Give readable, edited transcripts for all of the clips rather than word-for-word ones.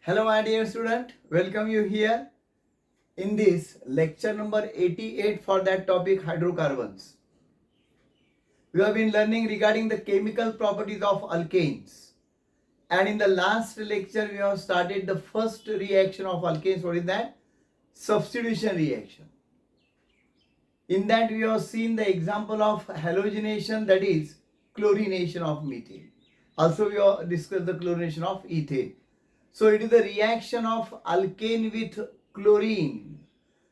Hello my dear student, welcome you here in this lecture number 88 for that topic hydrocarbons. We have been learning regarding the chemical properties of alkanes, and in the last lecture we have started the first reaction of alkanes. What is that? Substitution reaction. In that we have seen the example of halogenation, that is chlorination of methane. Also we have discussed the chlorination of ethane. So it is the reaction of alkane with chlorine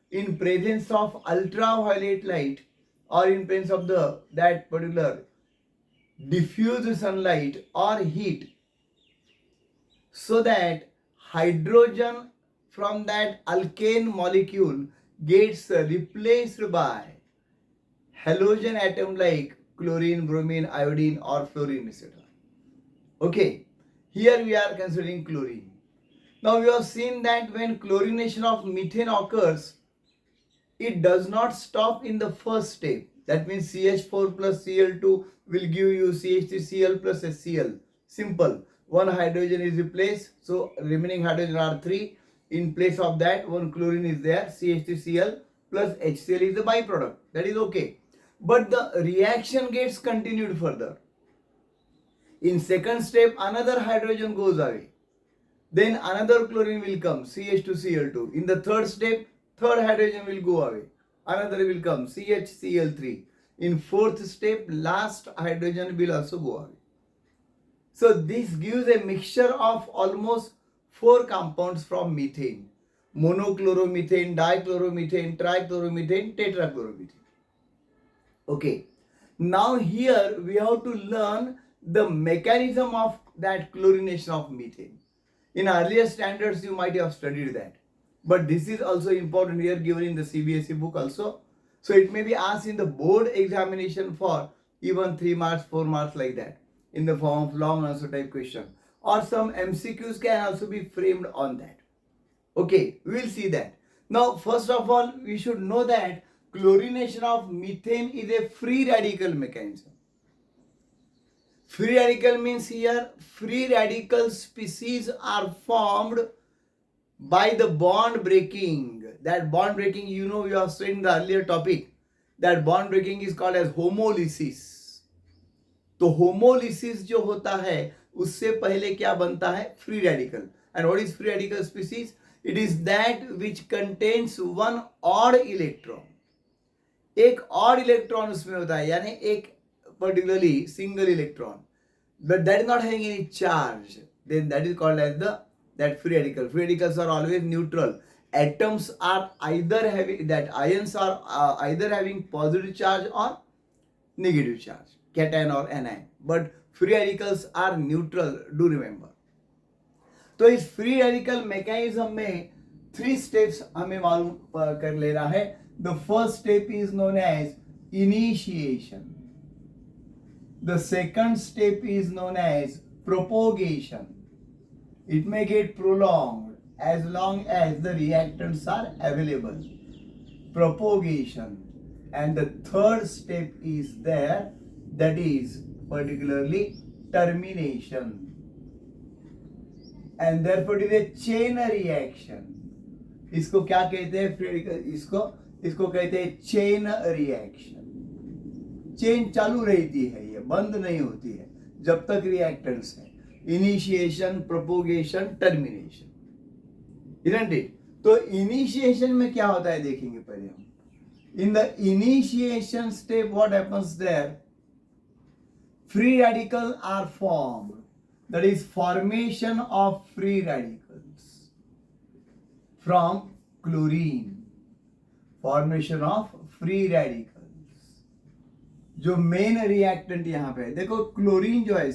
in presence of ultraviolet light or in presence of that particular diffuse sunlight or heat, so that hydrogen from that alkane molecule gets replaced by halogen atom like chlorine, bromine, iodine or fluorine, etc. Okay, here we are considering chlorine. Now we have seen that when chlorination of methane occurs, it does not stop in the first step. That means CH4 plus Cl2 will give you CH3Cl plus HCl. Simple. One hydrogen is replaced, so remaining hydrogen are 3. In place of that, one chlorine is there, CH3Cl plus HCl is the byproduct. That is okay. But the reaction gets continued further. In second step, another hydrogen goes away. Then another chlorine will come, CH2Cl2. In the third step, third hydrogen will go away. Another will come, CHCl3. In fourth step, last hydrogen will also go away. So this gives a mixture of almost 4 compounds from methane. Monochloromethane, dichloromethane, trichloromethane, tetrachloromethane. Okay. Now here we have to learn the mechanism of that chlorination of methane. In earlier standards, you might have studied that. But this is also important here, given in the CBSE book also. So it may be asked in the board examination for even 3 marks, 4 marks like that, in the form of long answer type question. Or some MCQs can also be framed on that. Okay, we will see that. Now, first of all, we should know that chlorination of methane is a free radical mechanism. Free radical means here free radical species are formed by the bond breaking. That bond breaking, you know, we have studied in the earlier topic. That bond breaking is called as homolysis. तो homolysis जो होता है उससे पहले क्या बनता है? Free radical. And what is free radical species? It is that which contains one odd electron. एक odd electron उसमें होता है, यानी एक particularly single electron, but that is not having any charge, then that is called as that free radical. Free radicals are always neutral. Atoms are either having, that ions are either having positive charge or negative charge, cation or anion, but free radicals are neutral, do remember. तो इस free radical mechanism में 3 steps हमें मालूम कर लेना है. The first step is known as initiation. The second step is known as propagation. It may get prolonged as long as the reactants are available. Propagation. And the third step is there, that is particularly termination. And therefore it is a chain reaction. इसको क्या कहते हैं? इसको कहते हैं chain reaction. Chain चालू रहती है, ये बंद नहीं होती है जब तक रिएक्टेंट्स है. Initiation, propagation, termination, isn't it? तो इनिशिएशन में क्या होता है देखेंगे पहले हम. In the initiation step what happens there? Free radical are formed, that is formation of free radicals from chlorine. Formation of free radicals. जो मेन रिएक्टेंट यहां पे है, देखो क्लोरीन जो है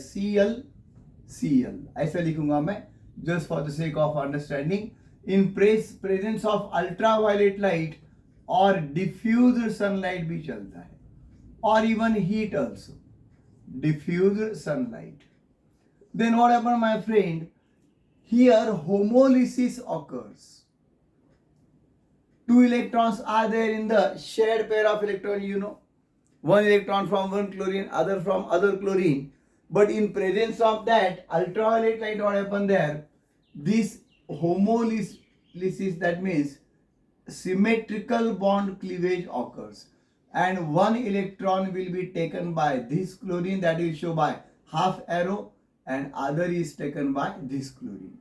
Cl ऐसा लिखूंगा मैं just for the sake of understanding. In presence of ultraviolet light और डिफ्यूज्ड सनलाइट भी चलता है, और even heat also, diffused sunlight. Then what happen my friend? Here homolysis occurs. 2 electrons are there in the shared pair of electron, you know. One electron from one chlorine, other from other chlorine. But in presence of that ultraviolet light, what happened there? This homolysis, that means symmetrical bond cleavage occurs, and one electron will be taken by this chlorine, that will show by half arrow, and other is taken by this chlorine.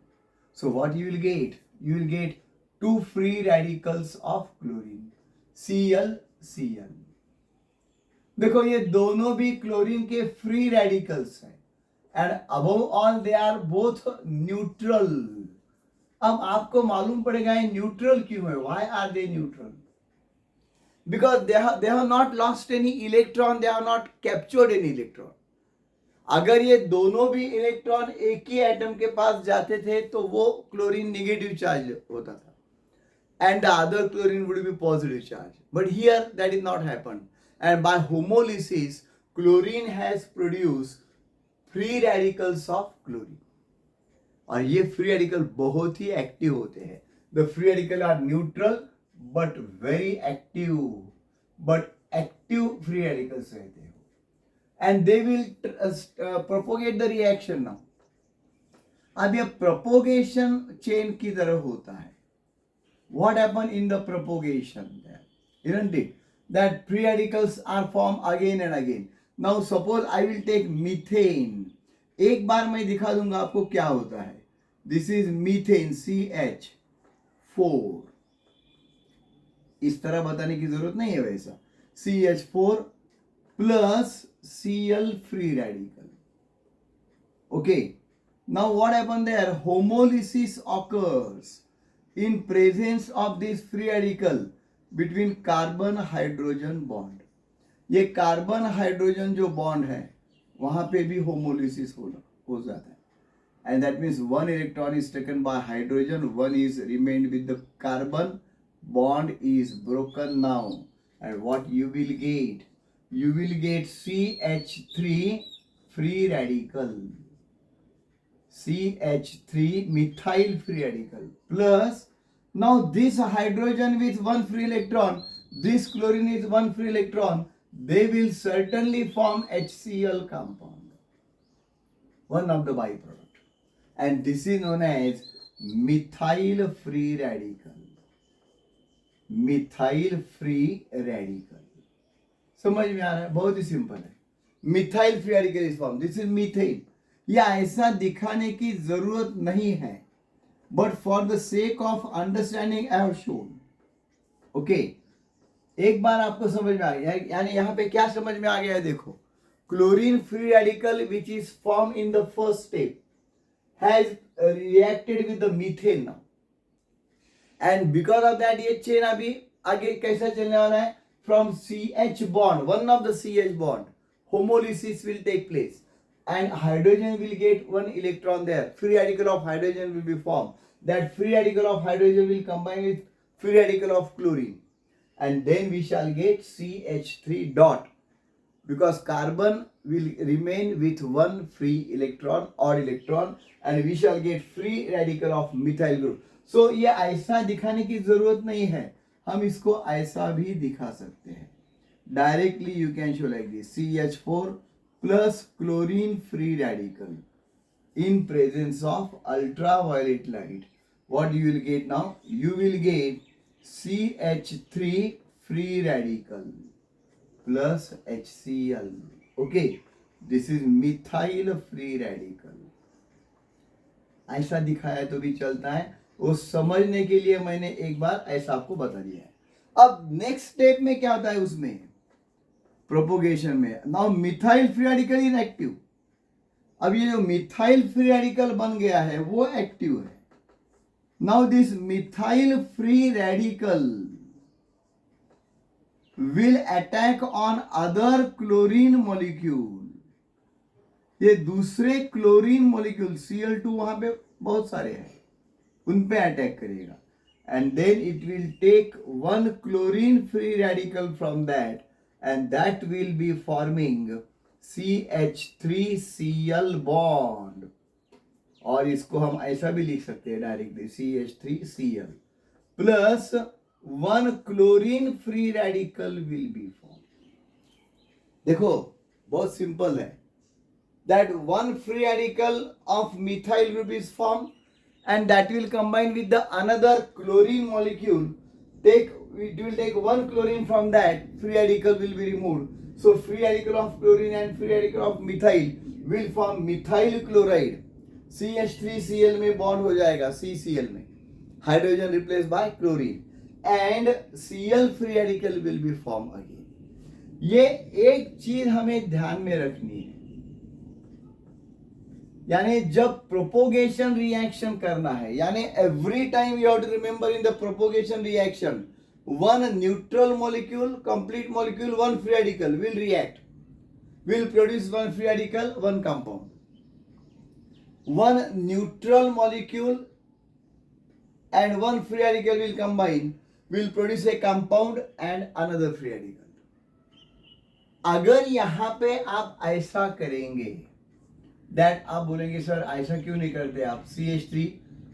So what you will get? You will get two free radicals of chlorine, Cl. देखो ये दोनों भी chlorine के free radicals हैं, and above all they are both neutral. अब आपको मालूम पड़ेगा ये न्यूट्रल क्यों है. Why are they neutral? Because they have not lost any electron, they have not captured any electron. अगर ये दोनों भी इलेक्ट्रॉन एक ही एटम के पास जाते थे तो वो क्लोरीन नेगेटिव चार्ज होता था, and the other chlorine would be positive charge. But here that is not happened, and by homolysis chlorine has produced free radicals of chlorine. और ये free radical बहुत ही active होते हैं. The free radical are neutral but very active, but active free radicals रहते हैं, and they will propagate the reaction now. अब ये propagation chain की तरह होता है. What happened in the propagation there? Isn't it? That free radicals are formed again and again. Now suppose I will take methane. एक बार मैं दिखा दूंगा आपको क्या होता है. This is methane, CH4. इस तरह बताने की जरूरत नहीं है वैसा. CH4 plus Cl free radical. Okay. Now what happened there? Homolysis occurs in presence of this free radical between carbon hydrogen bond. ये कार्बन हाइड्रोजन जो बॉन्ड है वहां पे भी होमोलिसिस हो जाता है, and that means one electron is taken by hydrogen, one is remained with the carbon, bond is broken now, and what you will get? You will get CH3 free radical, CH3 methyl free radical, plus now this hydrogen with one free electron, this chlorine is one free electron, they will certainly form HCl compound, one of the byproduct, and this is known as methyl free radical. Methyl free radical. समझ में आ रहा है? बहुत ही simple है. Methyl free radical is form. This is methane. या ऐसा दिखाने की जरूरत नहीं है, but for the sake of understanding I have shown. Okay, एक बार आपको समझ में आ गया, यानी यहां पे क्या समझ में आ गया है? देखो, chlorine free radical which is form in the first step has reacted with the methane now, and because of that ये चेन अभी आगे कैसा चलने वाला है? From CH bond, one of the CH bond, homolysis will take place, and hydrogen will get one electron there. Free radical of hydrogen will be formed. That free radical of hydrogen will combine with free radical of chlorine, and then we shall get CH3 dot, because carbon will remain with one free electron, odd electron, and we shall get free radical of methyl group. So ये ऐसा दिखाने की जरूरत नहीं है, हम इसको ऐसा भी दिखा सकते हैं. Directly you can show like this: CH4 plus chlorine free radical in presence of ultraviolet light. What you will get now? You will get CH3 free radical plus HCl. Okay, this is methyl free radical. ऐसा दिखाया तो भी चलता है, वो समझने के लिए मैंने एक बार ऐसा आपको बता दिया है. अब नेक्स्ट स्टेप में क्या होता है उसमें? प्रोपोगेशन में. Now methyl free radical is active. अब ये जो मिथाइल फ्री रेडिकल बन गया है वो एक्टिव है. Now this methyl free radical will attack on other chlorine molecule. ये दूसरे क्लोरीन मॉलिक्यूल Cl2 वहां पे बहुत सारे हैं, उन पे अटैक करेगा, and then it will take one chlorine free radical from that, and that will be forming CH3Cl bond. और इसको हम ऐसा भी लिख सकते हैं directly, CH3Cl plus one chlorine free radical will be formed. देखो बहुत सिंपल है. That one free radical of methyl group is formed, and that will combine with the another chlorine molecule. It will take one chlorine from that, free radical will be removed. So free radical of chlorine and free radical of methyl will form methyl chloride. CH3Cl में bond हो जाएगा, CCl में, hydrogen replaced by chlorine, and Cl free radical will be formed again. ये एक चीज हमें ध्यान में रखनी है, यानी जब प्रोपोगेशन रिएक्शन करना है, यानी every time you have to remember in the propagation reaction, one neutral molecule, complete molecule, one free radical will react, will produce one free radical, one compound. One neutral molecule and one free radical will combine, will produce a compound and another free radical. अगर यहाँ पे आप ऐसा करेंगे, that आप बोलेंगे sir ऐसा क्यों नहीं करते आप, CH3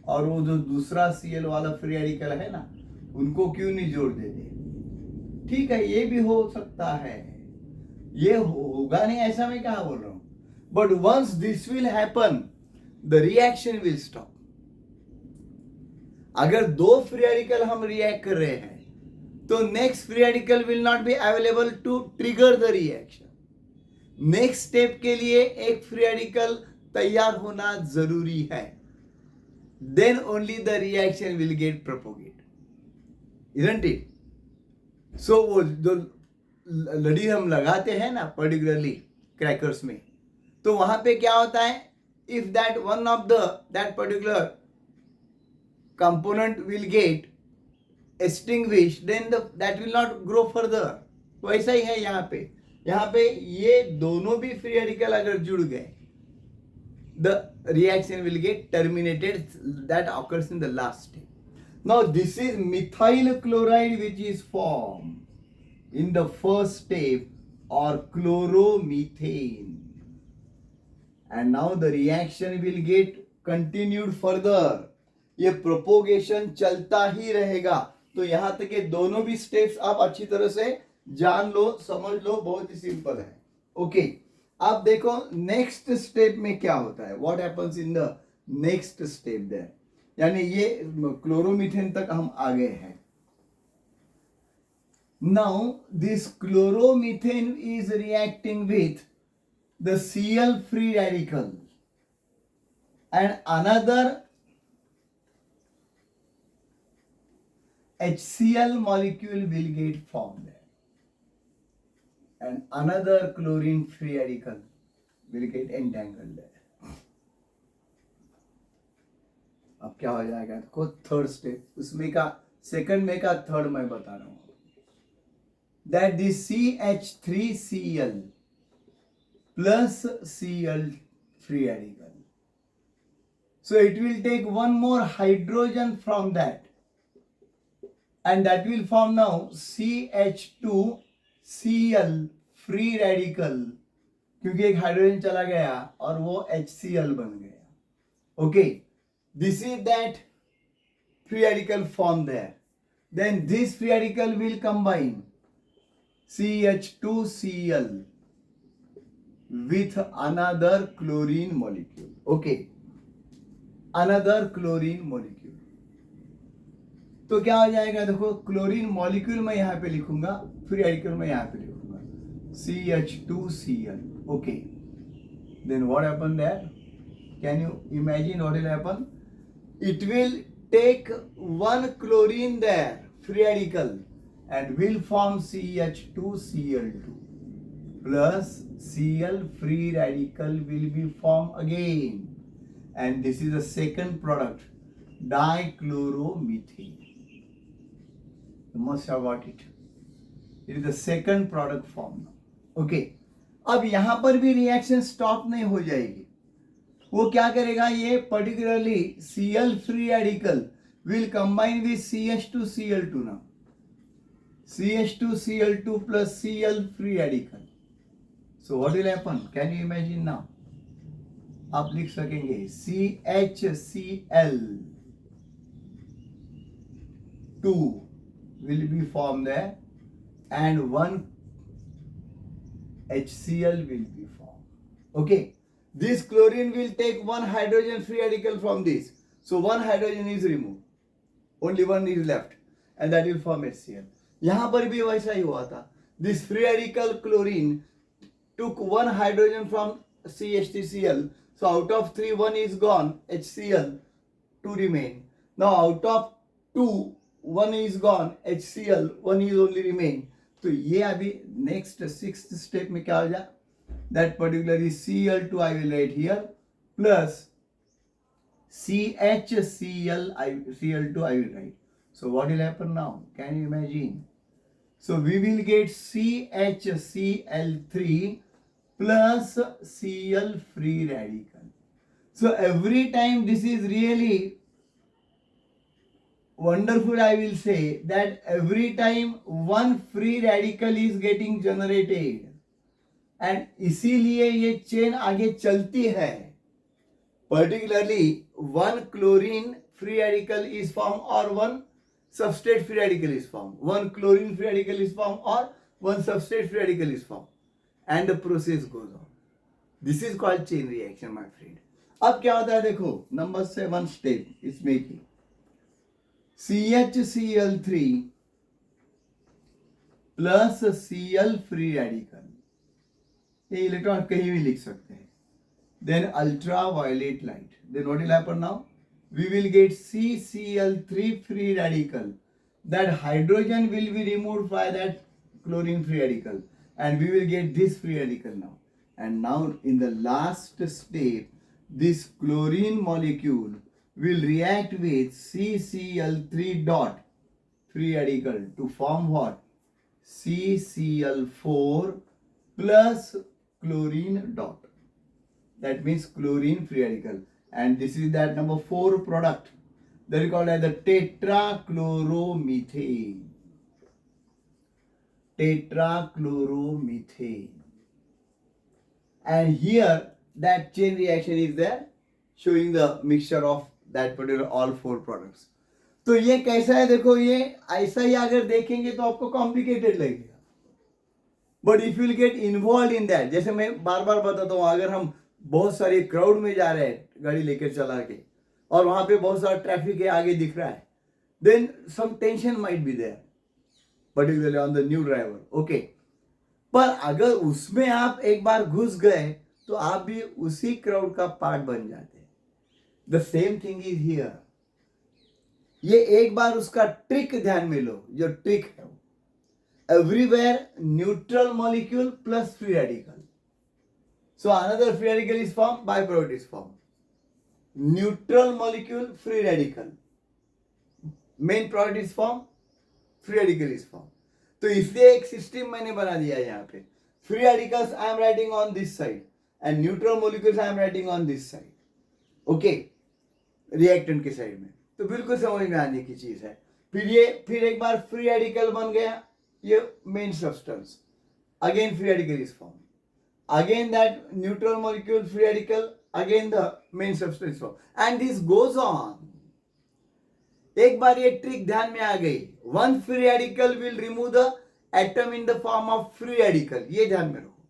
और वो जो दूसरा Cl वाला फ्री रेडिकल है ना, उनको क्यों नहीं जोड़ देते? ठीक है, ये भी हो सकता है, ये होगा नहीं ऐसा मैं क्या बोल रहा हूं, but once this will happen the reaction will stop. अगर दो फ्री रेडिकल हम रिएक्ट कर रहे हैं तो next free radical will not be available to trigger the reaction. Next step के लिए एक फ्री रेडिकल तैयार होना जरूरी है, then only the reaction will get propagate, isn't it? So वो जो लड़ी हम लगाते हैं ना पर्टिकुलरली क्रैकर्स में, तो वहां पे क्या होता है, if that one of the that particular component will get extinguished, then that will not grow further. वैसा ही है यहाँ पे ये दोनों भी फ्री रेडिकल अगर जुड़ गए, the reaction will get terminated, that occurs in the last step. Now this is methyl chloride which is formed in the first step, or chloromethane, and now the reaction will get continued further. ये propagation चलता ही रहेगा. तो यहां तक के दोनों भी steps आप अच्छी तरह से जान लो, समझ लो, बहुत ही सिंपल है. ओके, आप देखो नेक्स्ट स्टेप में क्या होता है, what happens in the next step there, यानी ये क्लोरोमीथेन तक हम आ गए हैं. Now this chloromethane is reacting with the Cl free radical and another HCl molecule will get formed there, and another chlorine free radical will get entangled there. अब क्या हो जाएगा, देखो थर्ड स्टेप, उसमें का सेकंड में का थर्ड मैं बता रहा हूं, that this CH3Cl plus Cl free radical, so it will take one more hydrogen from that, and that will form now CH2Cl free radical, क्योंकि एक हाइड्रोजन चला गया और वो HCl बन गया. Okay, this is that free radical formed there. Then this free radical will combine CH2Cl with another chlorine molecule. Okay, another chlorine molecule. तो क्या हो जाएगा, देखो क्लोरीन मॉलिक्यूल मैं यहाँ पे लिखूंगा, फ्री रेडिकल मैं यहाँ पे लिखूंगा CH2Cl. Okay, then what happen there, can you imagine what will happen, it will take one chlorine there free radical and will form CH2Cl2 plus Cl free radical will be formed again, and this is the second product, dichloromethane. You must have got it. It is the second product formed. Okay, अब यहां पर भी reaction stop नहीं हो जाएगी. वो क्या करेगा, ये particularly Cl free radical will combine with CH2Cl2 now. CH2Cl2 plus Cl free radical. So what will happen? Can you imagine now? आप लिख सकेंगे CHCl2 will be formed there and one HCl will be formed. Okay, this chlorine will take one hydrogen free radical from this. So one hydrogen is removed, only one is left, and that will form HCl. यहाँ पर भी वैसा ही हुआ था. This free radical chlorine took one hydrogen from CH3Cl. So out of 3, 1 is gone, HCl, 2 remain. Now out of 2, 1 is gone, HCl, 1 is only remain. तो ये अभी next 6th step में क्या हो जाए? That particularly Cl2 I will write here plus CHCl Cl2 I will write. So what will happen now? Can you imagine? So we will get CHCl3 plus Cl free radical. So every time this is really wonderful, I will say that every time one free radical is getting generated and इसीलिए ये chain आगे चलती है. Particularly one chlorine free radical is formed or one substrate free radical is formed. One chlorine free radical is formed or one substrate free radical is formed. And the process goes on. This is called chain reaction, my friend. अब क्या होता है देखो, number 7 step इसमें की CHCl3 plus Cl free radical. ये electron कहीं भी लिख सकते हैं. Then ultraviolet light. Then what will happen now? We will get CCl3 free radical. That hydrogen will be removed by that chlorine free radical, and we will get this free radical now. And now in the last step, this chlorine molecule will react with CCl3 dot free radical to form what? CCl4 plus chlorine dot. That means chlorine free radical. And this is that number 4 product that is called as the tetrachloromethane. Tetrachloromethane. And here that chain reaction is there, showing the mixture of that particular all 4 products. तो ये कैसा है देखो, ये ऐसा ही अगर देखेंगे तो आपको कॉम्प्लिकेटेड लगेगा. But if you get involve in that, जैसे मैं बार बार बताता हूँ, अगर हम बहुत सारे क्राउड में जा रहे हैं गाड़ी लेकर चला के और वहां पे बहुत सारा ट्रैफिक है आगे दिख रहा है, then some tension might be there particularly on the new driver. Okay, पर अगर उसमें आप एक बार घुस गए तो आप भी उसी क्राउड का पार्ट बन जाते हैं. The same thing is here. ये एक बार उसका ट्रिक ध्यान में लो, जो ट्रिक है everywhere neutral molecule plus free radical. So another free radical is formed, byproduct is formed. Neutral molecule, free radical. Main product is formed, free radical is formed. तो इसलिए एक सिस्टम मैंने बना दिया है यहाँ पे. Free radicals I am writing on this side and neutral molecules I am writing on this side. Okay, reactant के साइड में. तो बिल्कुल समझ में आने की चीज है. फिर एक बार free radical बन गया, ये main substance. Again free radical is formed. Again that neutral molecule free radical, again the main substance form, and this goes on. एक बार ये ट्रिक ध्यान में आ गई, one free radical will remove the atom in the form of free radical, ये ध्यान में रखो,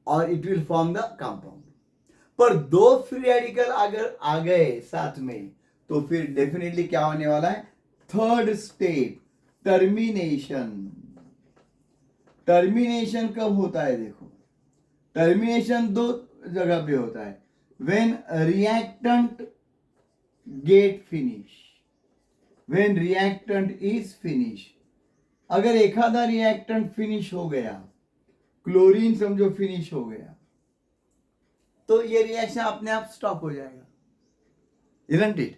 और it will form the compound. पर 2 free radical अगर आ गए साथ में तो फिर डेफिनेटली क्या होने वाला है? Third step, termination. टर्मिनेशन कब होता है देखो, टर्मिनेशन 2 जगह पे होता है. When reactant get finish, when reactant is finish. अगर एखादा रिएक्टेंट फिनिश हो गया, क्लोरीन समझो फिनिश हो गया, तो ये रिएक्शन अपने आप स्टॉप हो जाएगा, isn't it?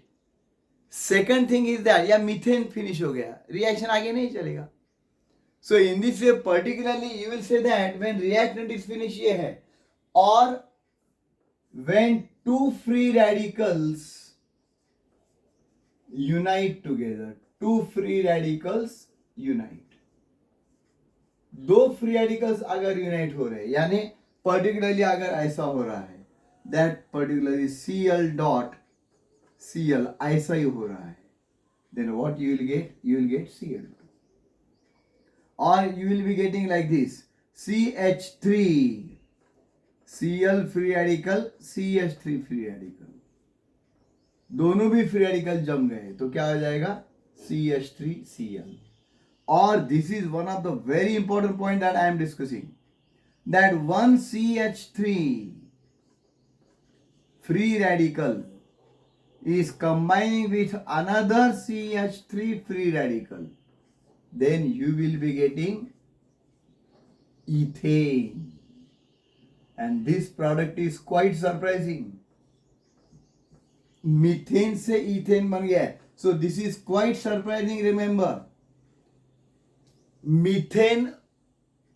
Second thing is that, या मीथेन फिनिश हो गया, रिएक्शन आगे नहीं चलेगा. So in this way particularly you will say that when reactant is finished ये है, or when 2 free radicals unite together, 2 free radicals unite. 2 free radicals अगर unite हो रहे हैं, यानी particularly अगर ऐसा हो रहा है, that particularly Cl dot Cl ऐसा ही हो रहा है, then what you will get? You will get Cl2. Or you will be getting like this, CH3, Cl free radical, CH3 free radical. दोनों भी फ्री रेडिकल जम गए तो क्या हो जाएगा CH3Cl. और this is one of the very important point that I am discussing, that one CH3 free radical is combining with another CH3 free radical, then you will be getting ethane. And this product is quite surprising. Methane से ethane बन गया है. So this is quite surprising. Remember, methane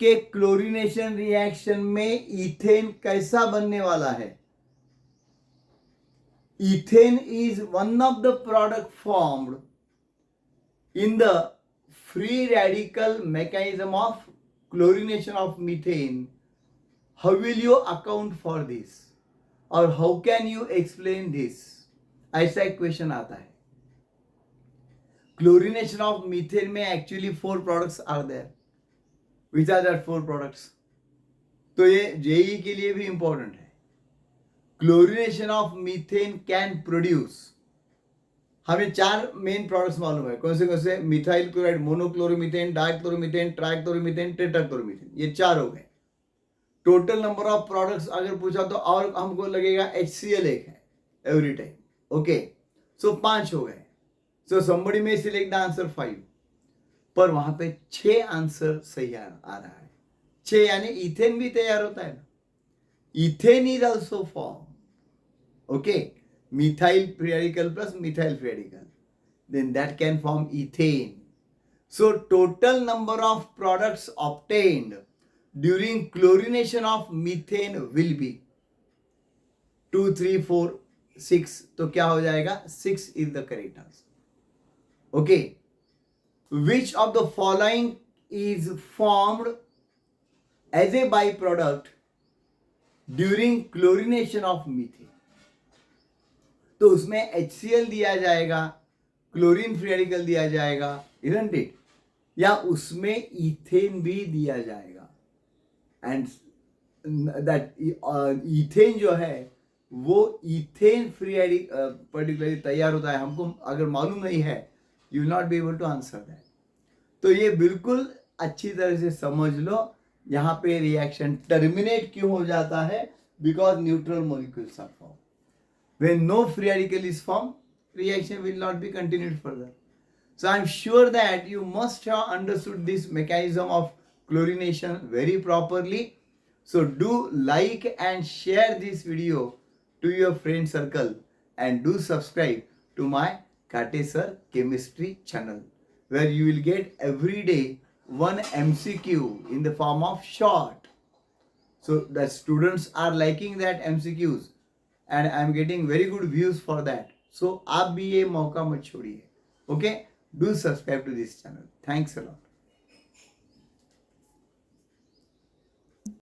के chlorination reaction में ethane कैसा बनने वाला है? Ethane is one of the product formed in the free radical mechanism of chlorination of methane. How will you account for this? Or how can you explain this? ऐसा एक question आता है. Chlorination of methane में actually 4 products are there. Which are that 4 products? तो ये JEE के लिए भी इंपॉर्टेंट है. Chlorination of methane can produce, हमें 4 मेन प्रोडक्ट्स मालूम है. कौन से? Methyl chloride, monochloromethane, dichloromethane, trichloromethane, tetrachloromethane. ये 4 हो गए. टोटल नंबर ऑफ प्रोडक्ट्स अगर पूछा तो और हमको लगेगा HCl एक है एवरी टाइम. ओके, सो 5 हो गए. सो somebody may select the answer 5, पर वहां पे 6 आंसर सही आ रहा है. 6 यानी इथेन भी तैयार होता है ना. Ethane is also form. Okay, methyl free radical plus methyl free radical, then that can form ethane. So total number of products obtained during chlorination of methane will be 2, 3, 4, 6. तो क्या हो जाएगा? 6 is the correct answer. Okay, which of the following is formed as a byproduct during chlorination of methane? तो उसमें HCl दिया जाएगा, chlorine free radical दिया जाएगा, isn't it? या उसमें इथेन भी दिया जाएगा. एंड दैट इथेन जो है वो इथेन फ्री रेडिकल पर्टिकुलरली तैयार होता है. हमको अगर मालूम नहीं है, you will not be able to answer that. तो ये बिल्कुल अच्छी तरह से समझ लो. यहाँ पे रिएक्शन टर्मिनेट क्यों हो जाता है? Because neutral molecules are form. When no free radical is formed, reaction will not be continued further. So I am sure that you must have understood this mechanism of chlorination very properly. So do like and share this video to your friend circle and do subscribe to my Sir chemistry channel, where you will get every day one MCQ in the form of short. So the students are liking that MCQs. And I am getting very good views for that. So आप भी ये मौका मत छोड़िए. Okay, do subscribe to this channel. Thanks a lot.